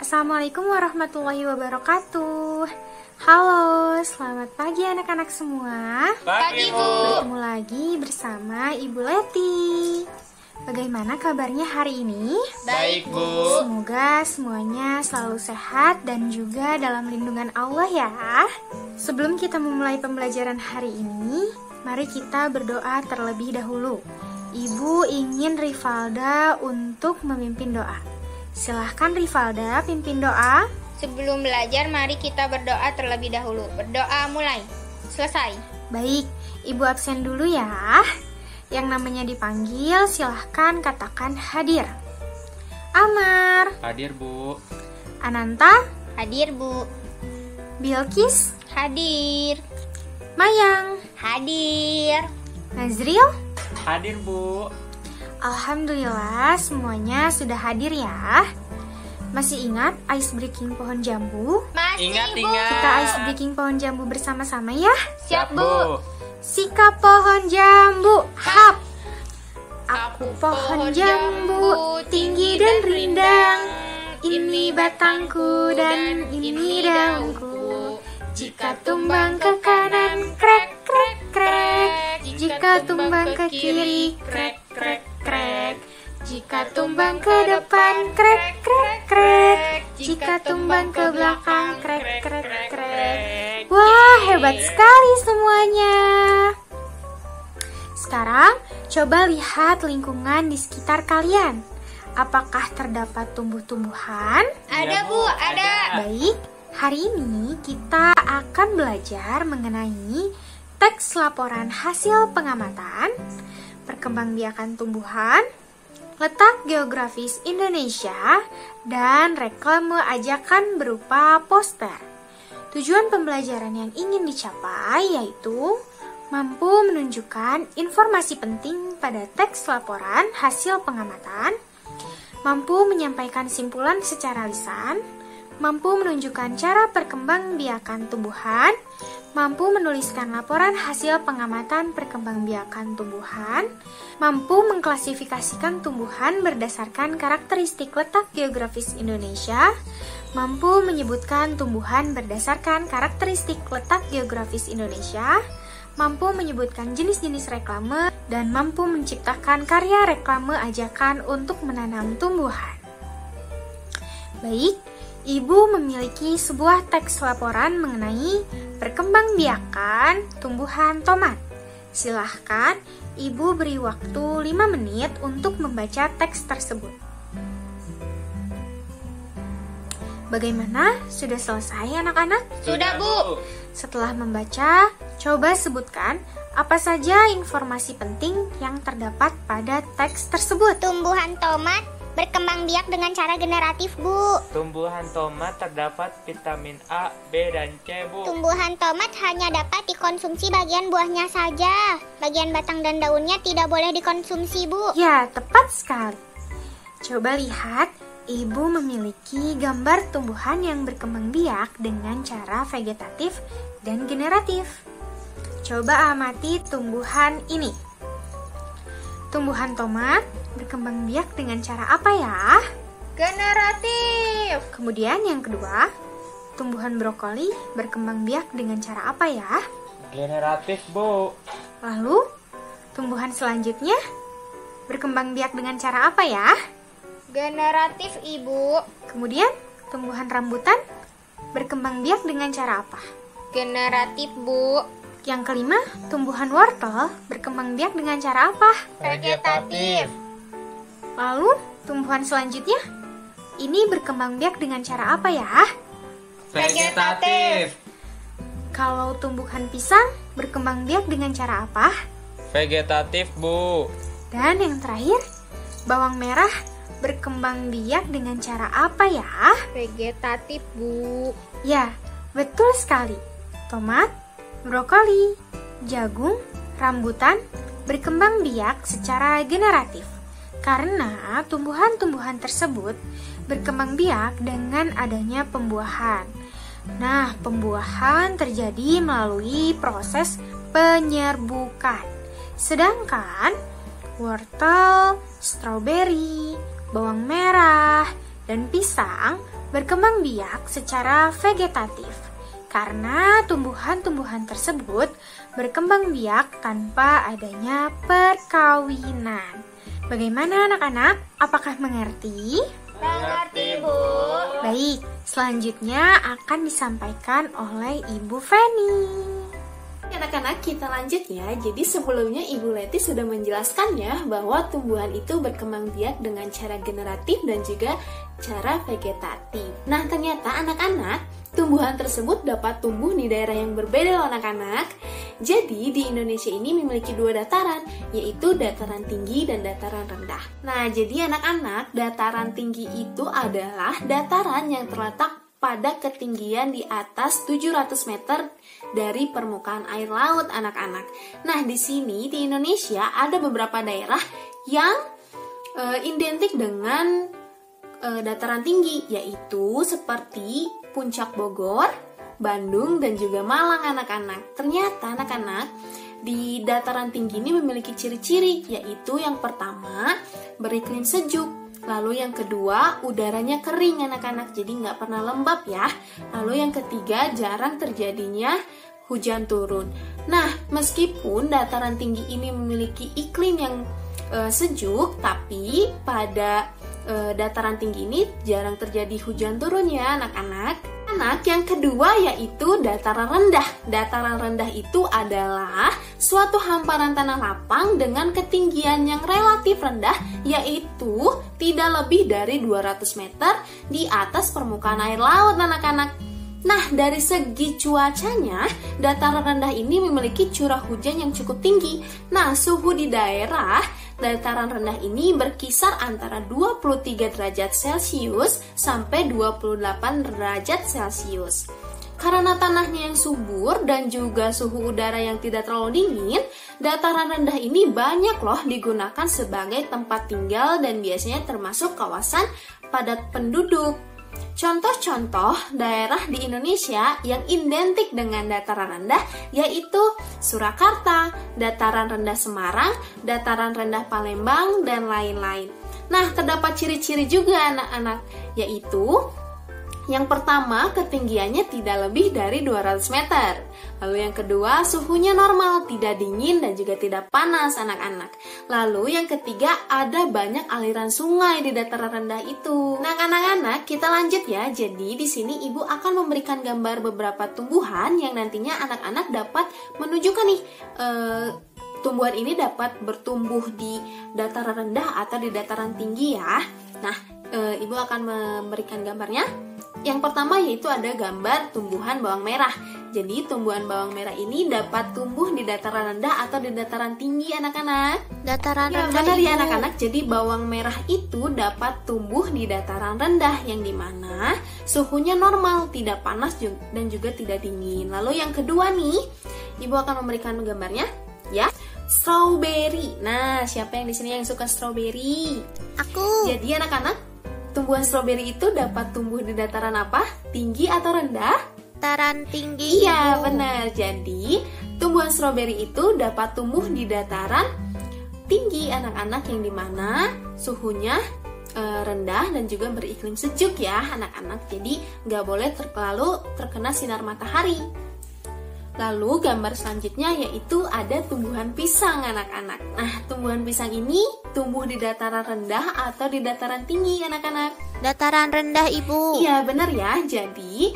Assalamualaikum warahmatullahi wabarakatuh. Halo, selamat pagi anak-anak semua. Pagi, Bu. Bertemu lagi bersama Ibu Leti. Bagaimana kabarnya hari ini? Baik, Bu. Semoga semuanya selalu sehat dan juga dalam lindungan Allah ya. Sebelum kita memulai pembelajaran hari ini, mari kita berdoa terlebih dahulu. Ibu ingin Rivalda untuk memimpin doa. Silahkan Rivalda pimpin doa. Sebelum belajar, mari kita berdoa terlebih dahulu. Berdoa mulai. Selesai. Baik, Ibu absen dulu ya. Yang namanya dipanggil silahkan katakan hadir. Amar. Hadir, Bu. Ananta. Hadir, Bu. Bilkis. Hadir. Mayang. Hadir. Nazril. Hadir, Bu. Alhamdulillah semuanya sudah hadir ya. Masih ingat ice breaking pohon jambu? Masih, Ingat, Bu. ingat. Kita ice breaking pohon jambu bersama-sama ya. Siap, Bu. Sikap pohon jambu, hap. Aku pohon jambu, tinggi dan rindang. Ini batangku dan ini daunku. Jika tumbang ke kanan, krek, krek, krek. Jika tumbang ke kiri, krek, krek, krek. Jika tumbang ke depan, krek, krek, krek. Jika tumbang ke belakang, krek, krek, krek. Wah, hebat sekali semuanya. Sekarang, coba lihat lingkungan di sekitar kalian. Apakah terdapat tumbuh-tumbuhan? Ada, Bu. Ada. Baik, hari ini kita akan belajar mengenai teks laporan hasil pengamatan, perkembangbiakan tumbuhan, letak geografis Indonesia, dan reklame ajakan berupa poster. Tujuan pembelajaran yang ingin dicapai yaitu mampu menunjukkan informasi penting pada teks laporan hasil pengamatan, mampu menyampaikan simpulan secara lisan, mampu menunjukkan cara perkembangbiakan tumbuhan, mampu menuliskan laporan hasil pengamatan perkembangbiakan tumbuhan, mampu mengklasifikasikan tumbuhan berdasarkan karakteristik letak geografis Indonesia, mampu menyebutkan tumbuhan berdasarkan karakteristik letak geografis Indonesia, mampu menyebutkan jenis-jenis reklame, dan mampu menciptakan karya reklame ajakan untuk menanam tumbuhan. Baik, Ibu memiliki sebuah teks laporan mengenai perkembangbiakan tumbuhan tomat. Silahkan Ibu beri waktu 5 menit untuk membaca teks tersebut. Bagaimana? Sudah selesai anak-anak? Sudah, Bu. Setelah membaca, coba sebutkan apa saja informasi penting yang terdapat pada teks tersebut. Tumbuhan tomat berkembang biak dengan cara generatif, Bu. Tumbuhan tomat terdapat vitamin A, B, dan C, Bu. Tumbuhan tomat hanya dapat dikonsumsi bagian buahnya saja. Bagian batang dan daunnya tidak boleh dikonsumsi, Bu. Ya, tepat sekali. Coba lihat, Ibu memiliki gambar tumbuhan yang berkembang biak dengan cara vegetatif dan generatif. Coba amati tumbuhan ini. Tumbuhan tomat berkembang biak dengan cara apa ya? Generatif. Kemudian yang kedua, tumbuhan brokoli berkembang biak dengan cara apa ya? Generatif, Bu. Lalu, tumbuhan selanjutnya berkembang biak dengan cara apa ya? Generatif, Ibu. Kemudian, tumbuhan rambutan berkembang biak dengan cara apa? Generatif, Bu. Yang kelima, tumbuhan wortel berkembang biak dengan cara apa? Vegetatif. Lalu, tumbuhan selanjutnya, ini berkembang biak dengan cara apa ya? Vegetatif. Kalau tumbuhan pisang berkembang biak dengan cara apa? Vegetatif, Bu. Dan yang terakhir, bawang merah berkembang biak dengan cara apa ya? Vegetatif, Bu. Ya, betul sekali. Tomat, brokoli, jagung, rambutan berkembang biak secara generatif. Karena tumbuhan-tumbuhan tersebut berkembang biak dengan adanya pembuahan. Nah, pembuahan terjadi melalui proses penyerbukan. Sedangkan wortel, stroberi, bawang merah, dan pisang berkembang biak secara vegetatif karena tumbuhan-tumbuhan tersebut berkembang biak tanpa adanya perkawinan. Bagaimana anak-anak? Apakah mengerti? Mengerti, Bu. Baik, selanjutnya akan disampaikan oleh Ibu Feni. Anak-anak, kita lanjut ya. Jadi sebelumnya Ibu Leti sudah menjelaskan ya bahwa tumbuhan itu berkembang biak dengan cara generatif dan juga cara vegetatif. Nah, ternyata anak-anak, tumbuhan tersebut dapat tumbuh di daerah yang berbeda loh anak-anak. Jadi di Indonesia ini memiliki dua dataran, yaitu dataran tinggi dan dataran rendah. Nah, jadi anak-anak, dataran tinggi itu adalah dataran yang terletak pada ketinggian di atas 700 meter dari permukaan air laut anak-anak. Nah, di sini di Indonesia ada beberapa daerah yang identik dengan dataran tinggi, yaitu seperti Puncak Bogor, Bandung, dan juga Malang anak-anak. Ternyata anak-anak, di dataran tinggi ini memiliki ciri-ciri, yaitu yang pertama beriklim sejuk. Lalu yang kedua, udaranya kering anak-anak, jadi nggak pernah lembab ya. Lalu yang ketiga, jarang terjadinya hujan turun. Nah, meskipun dataran tinggi ini memiliki iklim yang sejuk, tapi pada dataran tinggi ini jarang terjadi hujan turun ya anak-anak. Yang kedua yaitu dataran rendah. Dataran rendah itu adalah suatu hamparan tanah lapang dengan ketinggian yang relatif rendah, yaitu tidak lebih dari 200 meter di atas permukaan air laut anak-anak. Nah, dari segi cuacanya, dataran rendah ini memiliki curah hujan yang cukup tinggi. Nah, suhu di daerah dataran rendah ini berkisar antara 23 derajat Celcius sampai 28 derajat Celcius. Karena tanahnya yang subur dan juga suhu udara yang tidak terlalu dingin, dataran rendah ini banyak loh digunakan sebagai tempat tinggal dan biasanya termasuk kawasan padat penduduk. Contoh-contoh daerah di Indonesia yang identik dengan dataran rendah yaitu Surakarta, dataran rendah Semarang, dataran rendah Palembang, dan lain-lain. Nah, terdapat ciri-ciri juga anak-anak, yaitu yang pertama, ketinggiannya tidak lebih dari 200 meter. Lalu yang kedua, suhunya normal, tidak dingin dan juga tidak panas anak-anak. Lalu yang ketiga, ada banyak aliran sungai di dataran rendah itu. Nah, anak-anak, kita lanjut ya. Jadi di sini Ibu akan memberikan gambar beberapa tumbuhan yang nantinya anak-anak dapat menunjukkan nih tumbuhan ini dapat bertumbuh di dataran rendah atau di dataran tinggi ya. Nah, Ibu akan memberikan gambarnya. Yang pertama yaitu ada gambar tumbuhan bawang merah. Jadi tumbuhan bawang merah ini dapat tumbuh di dataran rendah atau di dataran tinggi anak-anak. Dataran rendah. Benar ya anak-anak. Jadi bawang merah itu dapat tumbuh di dataran rendah yang dimana suhunya normal, tidak panas dan juga tidak dingin. Lalu yang kedua nih, Ibu akan memberikan gambarnya ya. Strawberry. Nah, siapa yang di sini yang suka strawberry? Aku. Jadi anak-anak, tumbuhan stroberi itu dapat tumbuh di dataran apa? Tinggi atau rendah? Dataran tinggi. Iya, benar. Jadi, tumbuhan stroberi itu dapat tumbuh di dataran tinggi anak-anak yang dimana suhunya rendah dan juga beriklim sejuk ya anak-anak. Jadi, nggak boleh terlalu terkena sinar matahari. Lalu gambar selanjutnya yaitu ada tumbuhan pisang anak-anak. Nah, tumbuhan pisang ini tumbuh di dataran rendah atau di dataran tinggi anak-anak? Dataran rendah, Ibu. Iya, benar ya. Jadi,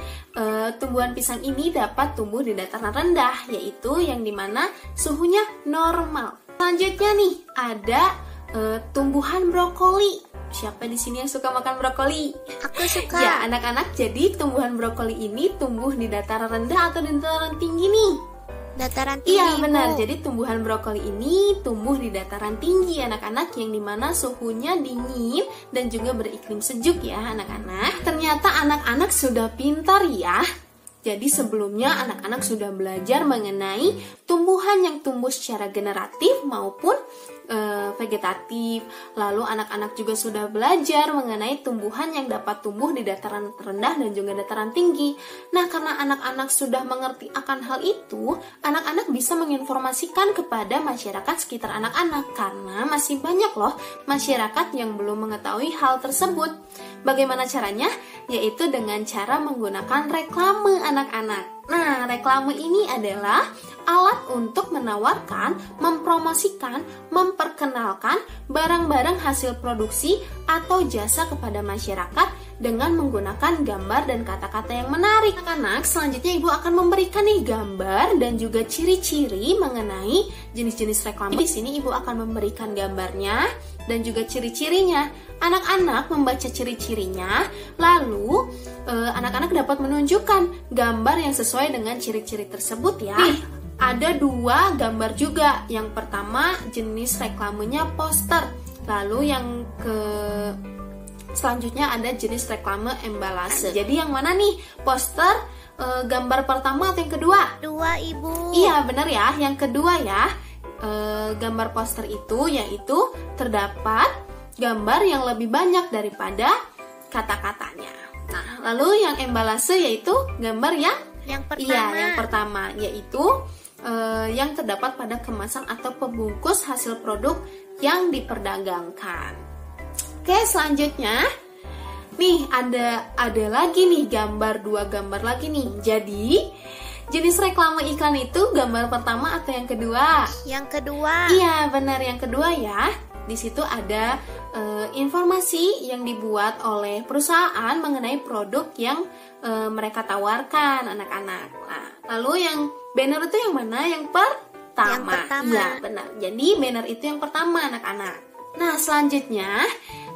tumbuhan pisang ini dapat tumbuh di dataran rendah, yaitu yang dimana suhunya normal. Selanjutnya nih, ada tumbuhan brokoli. Siapa di sini yang suka makan brokoli? Aku suka. Ya, anak-anak, jadi tumbuhan brokoli ini tumbuh di dataran rendah atau di dataran tinggi nih? Dataran tinggi. Iya, benar. Jadi tumbuhan brokoli ini tumbuh di dataran tinggi anak-anak yang dimana suhunya dingin dan juga beriklim sejuk ya anak-anak. Ternyata anak-anak sudah pintar ya. Jadi sebelumnya anak-anak sudah belajar mengenai tumbuhan yang tumbuh secara generatif maupun vegetatif. Lalu anak-anak juga sudah belajar mengenai tumbuhan yang dapat tumbuh di dataran rendah dan juga dataran tinggi. Nah, karena anak-anak sudah mengerti akan hal itu, anak-anak bisa menginformasikan kepada masyarakat sekitar anak-anak, karena masih banyak loh masyarakat yang belum mengetahui hal tersebut. Bagaimana caranya? Yaitu dengan cara menggunakan reklame anak-anak. Nah, reklame ini adalah alat untuk menawarkan, mempromosikan, memperkenalkan barang-barang hasil produksi atau jasa kepada masyarakat dengan menggunakan gambar dan kata-kata yang menarik. Anak-anak, selanjutnya Ibu akan memberikan nih gambar dan juga ciri-ciri mengenai jenis-jenis reklame. Di sini Ibu akan memberikan gambarnya dan juga ciri-cirinya. Anak-anak membaca ciri-cirinya, lalu anak-anak dapat menunjukkan gambar yang sesuai dengan ciri-ciri tersebut ya. Nih, ada 2 gambar juga. Yang pertama jenis reklamenya poster. Lalu yang selanjutnya ada jenis reklame embalase. Jadi yang mana nih? Poster, gambar pertama atau yang kedua? 2, Ibu. Iya, benar ya. Yang kedua ya. Gambar poster itu yaitu terdapat gambar yang lebih banyak daripada kata-katanya. Nah, lalu yang embalase yaitu gambar yang pertama. Iya, yang pertama yaitu yang terdapat pada kemasan atau pembungkus hasil produk yang diperdagangkan. Oke, selanjutnya nih ada lagi nih 2 gambar lagi nih. Jadi jenis reklame iklan itu gambar pertama atau yang kedua? Yang kedua. Iya, benar, yang kedua ya. Di situ ada informasi yang dibuat oleh perusahaan mengenai produk yang mereka tawarkan anak-anak. Nah, lalu yang banner itu yang mana? Yang pertama. Yang pertama. Iya, benar. Jadi banner itu yang pertama anak-anak. Nah, selanjutnya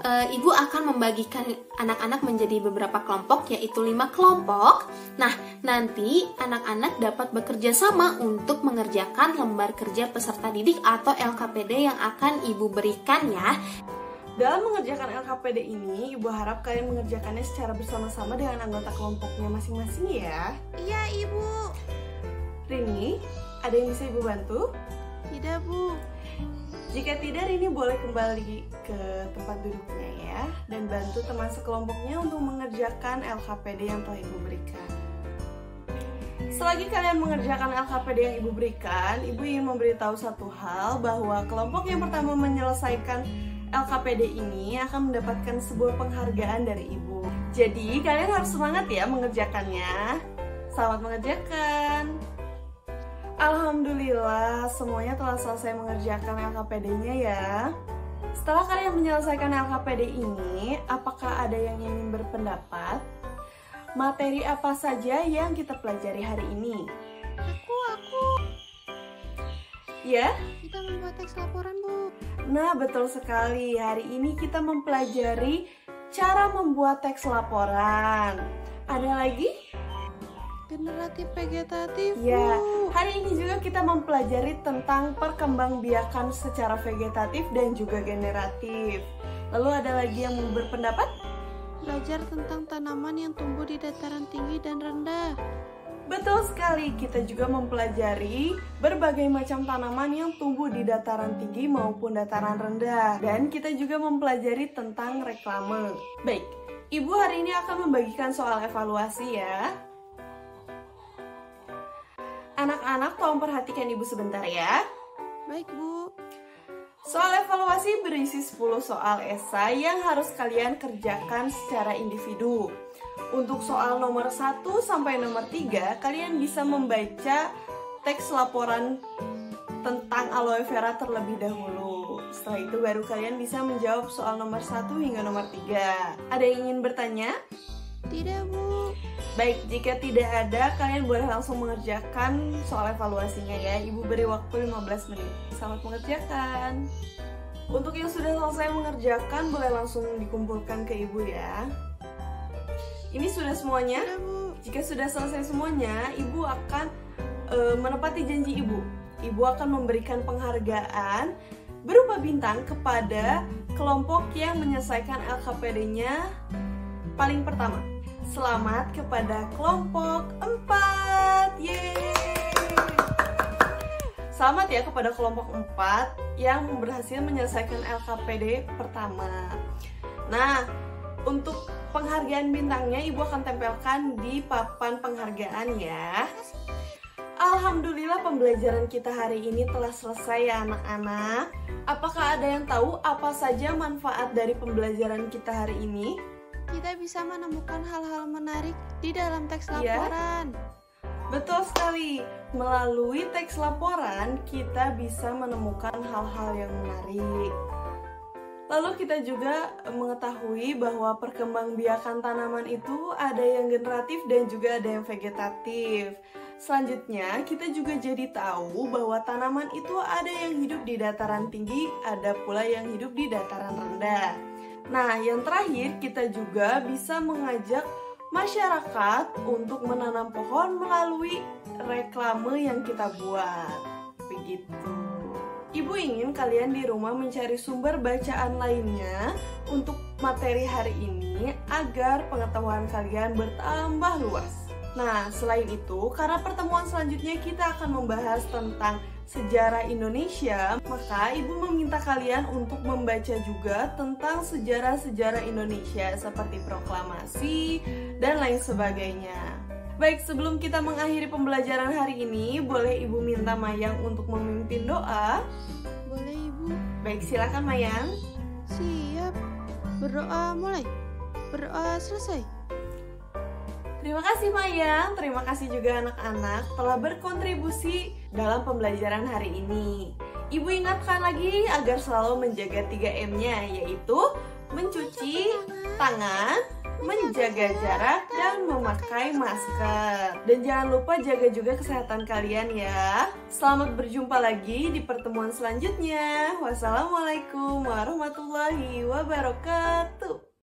Ibu akan membagikan anak-anak menjadi beberapa kelompok, yaitu 5 kelompok. Nah, nanti anak-anak dapat bekerja sama untuk mengerjakan lembar kerja peserta didik atau LKPD yang akan Ibu berikan ya. Dalam mengerjakan LKPD ini, Ibu harap kalian mengerjakannya secara bersama-sama dengan anggota kelompoknya masing-masing ya. Iya, Ibu. Rini, ada yang bisa Ibu bantu? Tidak, Bu. Jika tidak, Rini boleh kembali ke tempat duduknya ya, dan bantu teman sekelompoknya untuk mengerjakan LKPD yang telah Ibu berikan. Selagi kalian mengerjakan LKPD yang Ibu berikan, Ibu ingin memberitahu satu hal, bahwa kelompok yang pertama menyelesaikan LKPD ini akan mendapatkan sebuah penghargaan dari Ibu. Jadi kalian harus semangat ya mengerjakannya. Selamat mengerjakan. Alhamdulillah, semuanya telah selesai mengerjakan LKPD-nya ya. Setelah kalian menyelesaikan LKPD ini, apakah ada yang ingin berpendapat? Materi apa saja yang kita pelajari hari ini? Aku. Ya? Kita membuat teks laporan, Bu. Nah, betul sekali. Hari ini kita mempelajari cara membuat teks laporan. Ada lagi? Generatif vegetatif, Ya, Bu. hari ini juga kita mempelajari tentang perkembangbiakan secara vegetatif dan juga generatif. Lalu ada lagi yang mau berpendapat? Belajar tentang tanaman yang tumbuh di dataran tinggi dan rendah. Betul sekali, kita juga mempelajari berbagai macam tanaman yang tumbuh di dataran tinggi maupun dataran rendah. Dan kita juga mempelajari tentang reklame. Baik, Ibu hari ini akan membagikan soal evaluasi ya. Anak-anak tolong perhatikan Ibu sebentar ya. Baik, Bu. Soal evaluasi berisi 10 soal esai yang harus kalian kerjakan secara individu. Untuk soal nomor 1 sampai nomor 3, kalian bisa membaca teks laporan tentang aloe vera terlebih dahulu. Setelah itu baru kalian bisa menjawab soal nomor 1 hingga nomor 3. Ada yang ingin bertanya? Tidak, Bu. Baik, jika tidak ada, kalian boleh langsung mengerjakan soal evaluasinya ya. Ibu beri waktu 15 menit. Selamat mengerjakan. Untuk yang sudah selesai mengerjakan, boleh langsung dikumpulkan ke Ibu ya. Ini sudah semuanya? Tidak, Bu. Jika sudah selesai semuanya, Ibu akan menepati janji Ibu. Ibu akan memberikan penghargaan berupa bintang kepada kelompok yang menyelesaikan LKPD-nya paling pertama. Selamat kepada kelompok 4. Yeay! Selamat ya kepada kelompok 4 yang berhasil menyelesaikan LKPD pertama. Nah, untuk penghargaan bintangnya Ibu akan tempelkan di papan penghargaan ya. Alhamdulillah pembelajaran kita hari ini telah selesai ya anak-anak. Apakah ada yang tahu apa saja manfaat dari pembelajaran kita hari ini? Kita bisa menemukan hal-hal menarik di dalam teks laporan. Betul sekali. Melalui teks laporan, kita bisa menemukan hal-hal yang menarik. Lalu kita juga mengetahui bahwa perkembangbiakan tanaman itu ada yang generatif dan juga ada yang vegetatif. Selanjutnya, kita juga jadi tahu bahwa tanaman itu ada yang hidup di dataran tinggi, ada pula yang hidup di dataran rendah. Nah, yang terakhir kita juga bisa mengajak masyarakat untuk menanam pohon melalui reklame yang kita buat. Begitu. Ibu ingin kalian di rumah mencari sumber bacaan lainnya untuk materi hari ini agar pengetahuan kalian bertambah luas. Nah, selain itu, karena pertemuan selanjutnya kita akan membahas tentang sejarah Indonesia, maka Ibu meminta kalian untuk membaca juga tentang sejarah-sejarah Indonesia seperti proklamasi dan lain sebagainya. Baik, sebelum kita mengakhiri pembelajaran hari ini, boleh Ibu minta Mayang untuk memimpin doa? Boleh Ibu. Baik, silakan Mayang. Siap. Berdoa mulai. Berdoa selesai. Terima kasih Mayang, terima kasih juga anak-anak telah berkontribusi dalam pembelajaran hari ini. Ibu ingatkan lagi agar selalu menjaga 3M-nya, yaitu mencuci tangan, menjaga jarak, dan memakai masker. Dan jangan lupa jaga juga kesehatan kalian ya. Selamat berjumpa lagi di pertemuan selanjutnya. Wassalamualaikum warahmatullahi wabarakatuh.